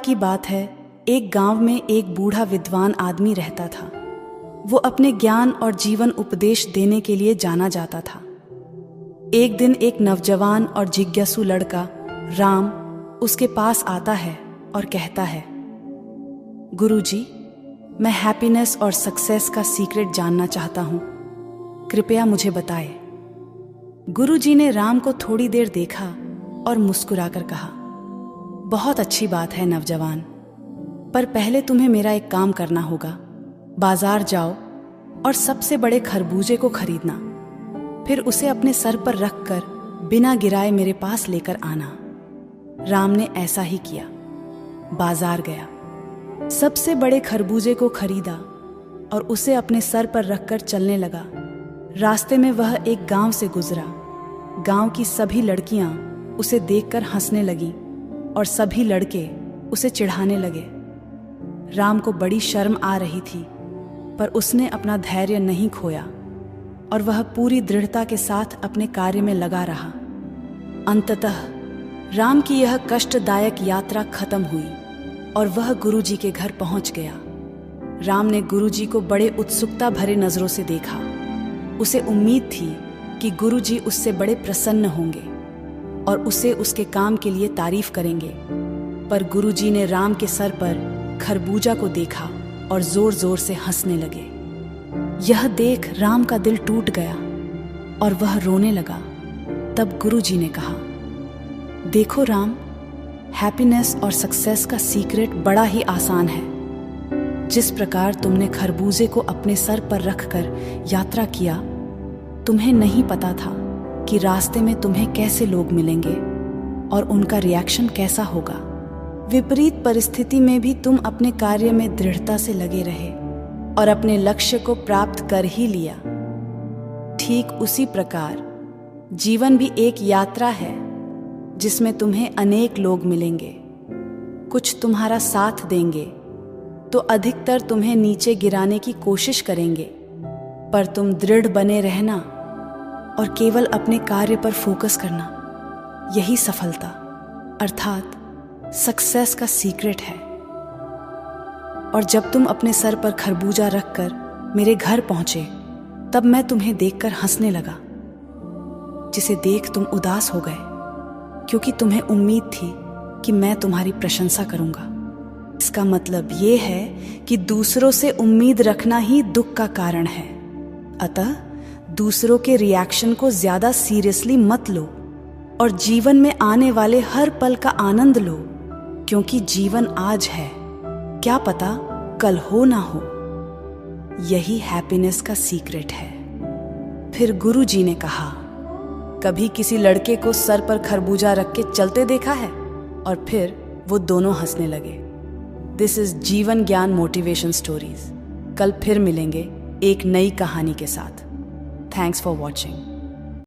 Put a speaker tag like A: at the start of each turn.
A: की बात है, एक गांव में एक बूढ़ा विद्वान आदमी रहता था। वो अपने ज्ञान और जीवन उपदेश देने के लिए जाना जाता था। एक दिन एक नौजवान और जिज्ञासु लड़का राम उसके पास आता है और कहता है, गुरुजी, मैं हैप्पीनेस और सक्सेस का सीक्रेट जानना चाहता हूं, कृपया मुझे बताएं। गुरुजी ने राम को थोड़ी देर देखा और मुस्कुराकर कहा, बहुत अच्छी बात है नौजवान, पर पहले तुम्हें मेरा एक काम करना होगा। बाजार जाओ और सबसे बड़े खरबूजे को खरीदना, फिर उसे अपने सर पर रखकर बिना गिराए मेरे पास लेकर आना। राम ने ऐसा ही किया। बाजार गया, सबसे बड़े खरबूजे को खरीदा और उसे अपने सर पर रखकर चलने लगा। रास्ते में वह एक गांव से गुजरा। गांव की सभी लड़कियां उसे देखकर हंसने लगीं और सभी लड़के उसे चिढ़ाने लगे। राम को बड़ी शर्म आ रही थी, पर उसने अपना धैर्य नहीं खोया और वह पूरी दृढ़ता के साथ अपने कार्य में लगा रहा। अंततः राम की यह कष्टदायक यात्रा खत्म हुई और वह गुरुजी के घर पहुंच गया। राम ने गुरुजी को बड़े उत्सुकता भरे नजरों से देखा। उसे उम्मीद थी कि गुरुजी उससे बड़े प्रसन्न होंगे और उसे उसके काम के लिए तारीफ करेंगे, पर गुरुजी ने राम के सर पर खरबूजा को देखा और जोर जोर से हंसने लगे। यह देख राम का दिल टूट गया और वह रोने लगा। तब गुरुजी ने कहा, देखो राम, हैप्पीनेस और सक्सेस का सीक्रेट बड़ा ही आसान है। जिस प्रकार तुमने खरबूजे को अपने सर पर रखकर यात्रा किया, तुम्हें नहीं पता था कि रास्ते में तुम्हें कैसे लोग मिलेंगे और उनका रिएक्शन कैसा होगा। विपरीत परिस्थिति में भी तुम अपने कार्य में दृढ़ता से लगे रहे और अपने लक्ष्य को प्राप्त कर ही लिया। ठीक उसी प्रकार जीवन भी एक यात्रा है जिसमें तुम्हें अनेक लोग मिलेंगे। कुछ तुम्हारा साथ देंगे तो अधिकतर तुम्हें नीचे गिराने की कोशिश करेंगे, पर तुम दृढ़ बने रहना और केवल अपने कार्य पर फोकस करना, यही सफलता अर्थात सक्सेस का सीक्रेट है। और जब तुम अपने सर पर खरबूजा रखकर मेरे घर पहुंचे, तब मैं तुम्हें देखकर हंसने लगा, जिसे देख तुम उदास हो गए, क्योंकि तुम्हें उम्मीद थी कि मैं तुम्हारी प्रशंसा करूंगा। इसका मतलब ये है कि दूसरों से उम्मीद रखना ही दुख का कारण है। अतः दूसरों के रिएक्शन को ज्यादा सीरियसली मत लो और जीवन में आने वाले हर पल का आनंद लो, क्योंकि जीवन आज है, क्या पता कल हो ना हो। यही हैप्पीनेस का सीक्रेट है। फिर गुरुजी ने कहा, कभी किसी लड़के को सर पर खरबूजा रख के चलते देखा है? और फिर वो दोनों हंसने लगे। दिस इज जीवन ज्ञान मोटिवेशन स्टोरीज। कल फिर मिलेंगे एक नई कहानी के साथ। Thanks for watching.